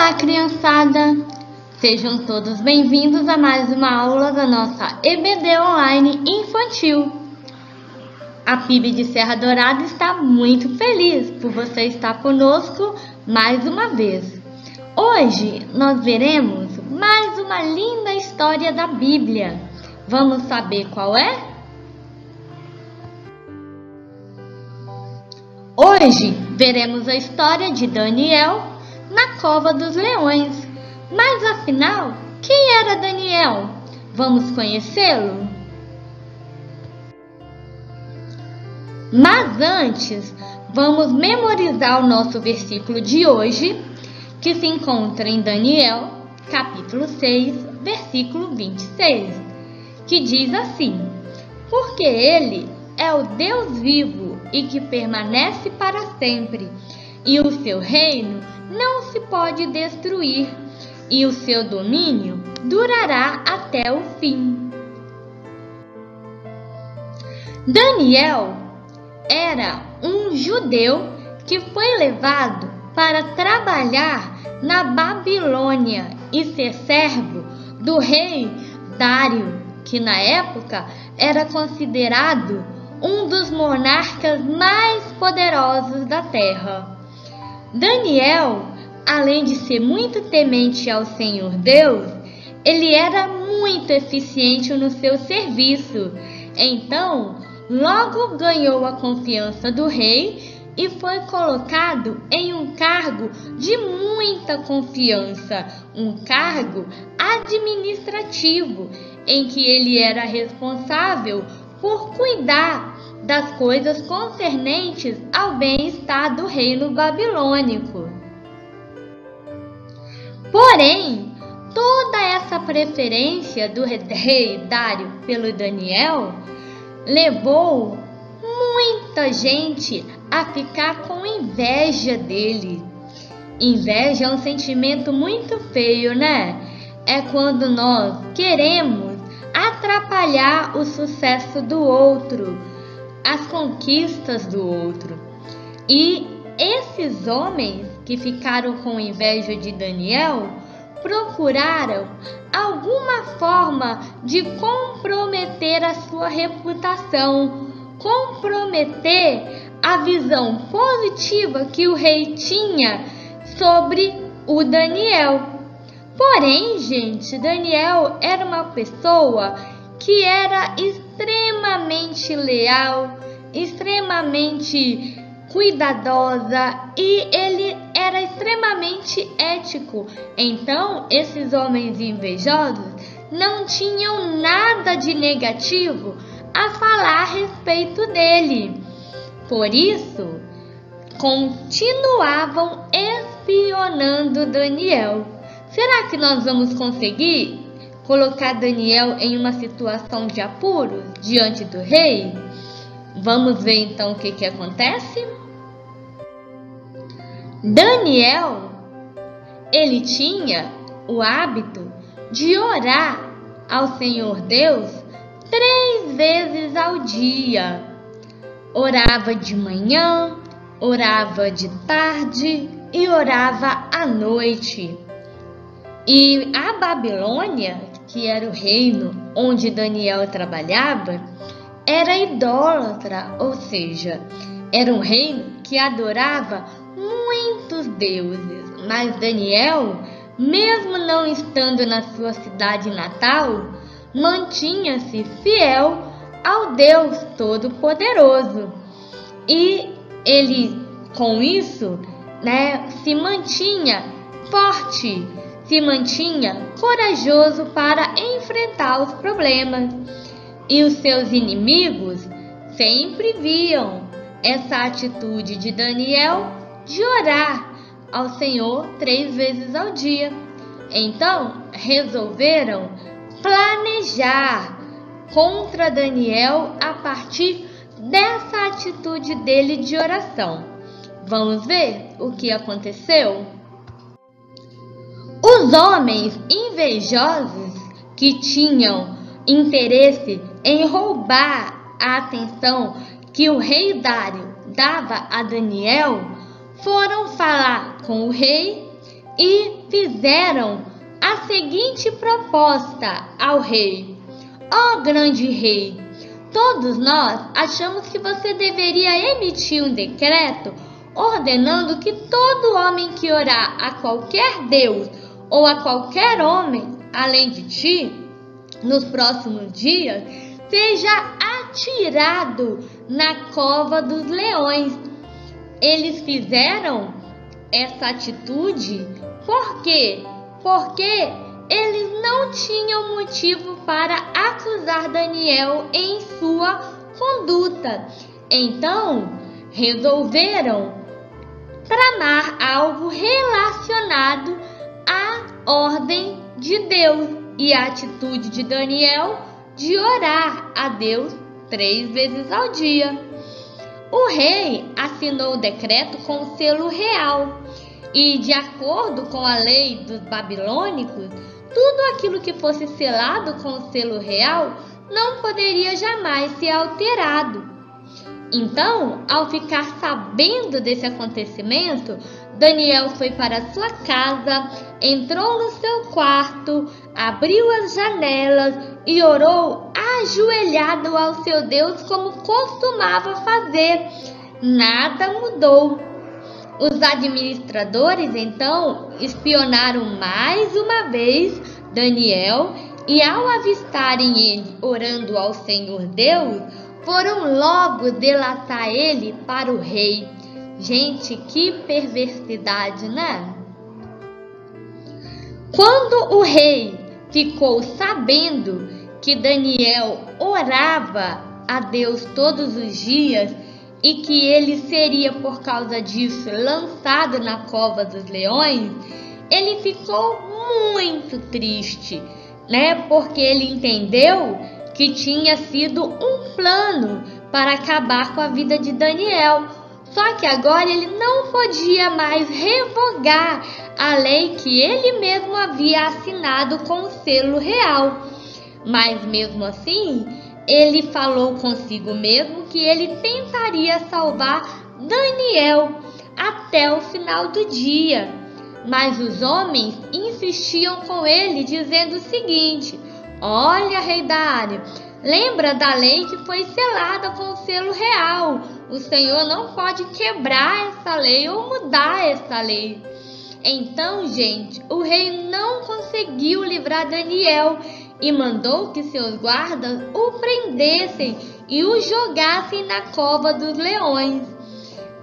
Olá, criançada! Sejam todos bem-vindos a mais uma aula da nossa EBD Online Infantil. A PIB de Serra Dourada está muito feliz por você estar conosco mais uma vez. Hoje nós veremos mais uma linda história da Bíblia. Vamos saber qual é? Hoje veremos a história de Daniel na cova dos leões. Mas afinal, quem era Daniel? Vamos conhecê-lo? Mas antes, vamos memorizar o nosso versículo de hoje, que se encontra em Daniel, capítulo 6, versículo 26, que diz assim: porque ele é o Deus vivo e que permanece para sempre, e o seu reino não se pode destruir, e o seu domínio durará até o fim. Daniel era um judeu que foi levado para trabalhar na Babilônia e ser servo do rei Dário, que na época era considerado um dos monarcas mais poderosos da terra. Daniel, além de ser muito temente ao Senhor Deus, ele era muito eficiente no seu serviço. Então, logo ganhou a confiança do rei e foi colocado em um cargo de muita confiança, um cargo administrativo, em que ele era responsável por cuidar das coisas concernentes ao bem-estar do reino babilônico. Porém, toda essa preferência do rei Dário pelo Daniel levou muita gente a ficar com inveja dele. Inveja é um sentimento muito feio, né? É quando nós queremos atrapalhar o sucesso do outro, as conquistas do outro. E esses homens que ficaram com inveja de Daniel procuraram alguma forma de comprometer a sua reputação, comprometer a visão positiva que o rei tinha sobre o Daniel. Porém, gente, Daniel era uma pessoa que era extremamente leal, extremamente cuidadosa, e ele era extremamente ético. Então, esses homens invejosos não tinham nada de negativo a falar a respeito dele. Por isso, continuavam espionando Daniel. Será que nós vamos conseguir colocar Daniel em uma situação de apuros diante do rei? Vamos ver então o que acontece? Daniel, ele tinha o hábito de orar ao Senhor Deus 3 vezes ao dia. Orava de manhã, orava de tarde e orava à noite. E a Babilônia, que era o reino onde Daniel trabalhava, era idólatra, ou seja, era um reino que adorava muitos deuses. Mas Daniel, mesmo não estando na sua cidade natal, mantinha-se fiel ao Deus Todo-Poderoso. E ele, com isso, se mantinha forte, se mantinha corajoso para enfrentar os problemas. E os seus inimigos sempre viam essa atitude de Daniel de orar ao Senhor 3 vezes ao dia. Então, resolveram planejar contra Daniel a partir dessa atitude dele de oração. Vamos ver o que aconteceu? Os homens invejosos que tinham interesse em roubar a atenção que o rei Dário dava a Daniel foram falar com o rei e fizeram a seguinte proposta ao rei: ó grande rei, todos nós achamos que você deveria emitir um decreto ordenando que todo homem que orar a qualquer Deus ou a qualquer homem além de ti, nos próximos dias, seja atirado na cova dos leões. Eles fizeram essa atitude por quê? Porque eles não tinham motivo para acusar Daniel em sua conduta. Então, resolveram tramar algo relacionado à ordem de Deus e a atitude de Daniel de orar a Deus 3 vezes ao dia. O rei assinou o decreto com o selo real e, de acordo com a lei dos babilônicos, tudo aquilo que fosse selado com o selo real não poderia jamais ser alterado. Então, ao ficar sabendo desse acontecimento, Daniel foi para sua casa, entrou no seu quarto, abriu as janelas e orou ajoelhado ao seu Deus como costumava fazer. Nada mudou. Os administradores, então, espionaram mais uma vez Daniel e, ao avistarem ele orando ao Senhor Deus, foram logo delatar ele para o rei. Gente, que perversidade, né? Quando o rei ficou sabendo que Daniel orava a Deus todos os dias e que ele seria, por causa disso, lançado na cova dos leões, ele ficou muito triste, né? Porque ele entendeu que tinha sido um plano para acabar com a vida de Daniel. Só que agora ele não podia mais revogar a lei que ele mesmo havia assinado com o selo real. Mas mesmo assim, ele falou consigo mesmo que ele tentaria salvar Daniel até o final do dia. Mas os homens insistiam com ele, dizendo o seguinte: olha, rei Dário, lembra da lei que foi selada com o selo real. O Senhor não pode quebrar essa lei ou mudar essa lei. Então, gente, o rei não conseguiu livrar Daniel e mandou que seus guardas o prendessem e o jogassem na cova dos leões.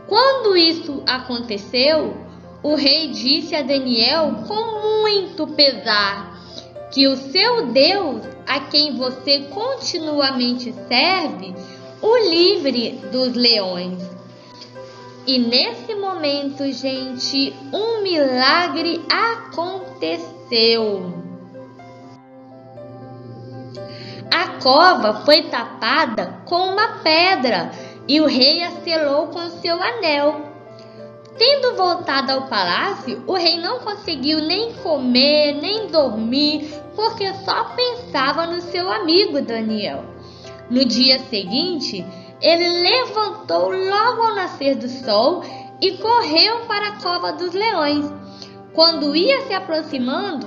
Quando isso aconteceu, o rei disse a Daniel com muito pesar que o seu Deus, a quem você continuamente serve, o livre dos leões. E nesse momento, gente, um milagre aconteceu. A cova foi tapada com uma pedra e o rei a selou com seu anel. Tendo voltado ao palácio, o rei não conseguiu nem comer, nem dormir, porque só pensava no seu amigo Daniel. No dia seguinte, ele levantou logo ao nascer do sol e correu para a cova dos leões. Quando ia se aproximando,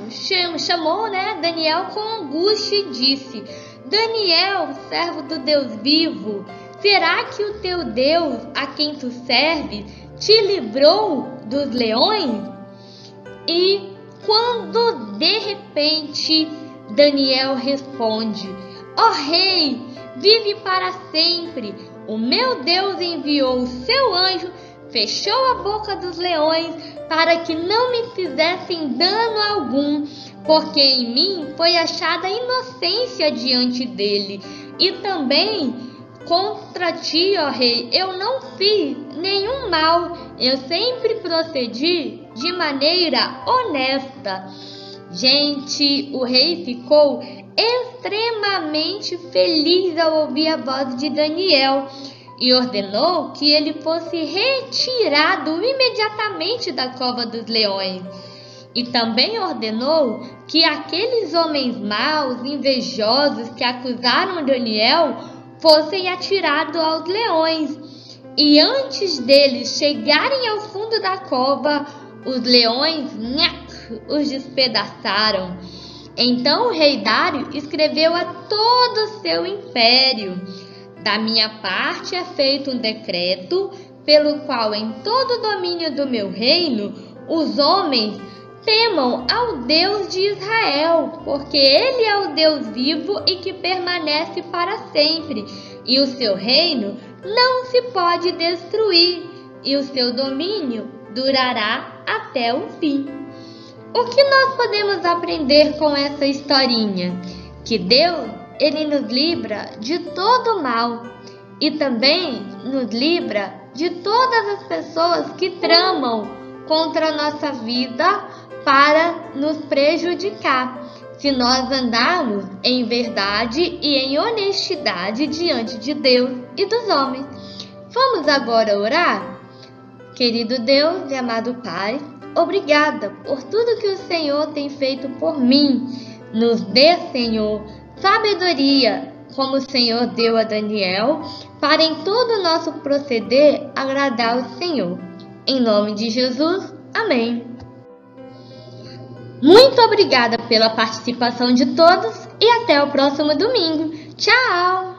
chamou Daniel com angústia e disse: Daniel, servo do Deus vivo, será que o teu Deus, a quem tu serves, te livrou dos leões? E quando de repente Daniel responde: ó rei, vive para sempre. O meu Deus enviou o seu anjo, fechou a boca dos leões para que não me fizessem dano algum, porque em mim foi achada inocência diante dele. E também contra ti, ó rei, eu não fiz nenhum mal, eu sempre procedi de maneira honesta. Gente, o rei ficou extremamente feliz ao ouvir a voz de Daniel e ordenou que ele fosse retirado imediatamente da cova dos leões. E também ordenou que aqueles homens maus, invejosos que acusaram Daniel fossem atirados aos leões. E antes deles chegarem ao fundo da cova, os leões os despedaçaram. Então o rei Dário escreveu a todo o seu império: da minha parte é feito um decreto, pelo qual em todo o domínio do meu reino os homens temam ao Deus de Israel, porque Ele é o Deus vivo e que permanece para sempre, e o seu reino não se pode destruir, e o seu domínio durará até o fim. O que nós podemos aprender com essa historinha? Que Deus, Ele nos livra de todo mal e também nos livra de todas as pessoas que tramam contra a nossa vida para nos prejudicar, se nós andarmos em verdade e em honestidade diante de Deus e dos homens. Vamos agora orar? Querido Deus e amado Pai, obrigada por tudo que o Senhor tem feito por mim. Nos dê, Senhor, sabedoria, como o Senhor deu a Daniel, para em todo o nosso proceder agradar ao Senhor. Em nome de Jesus, amém. Muito obrigada pela participação de todos e até o próximo domingo. Tchau!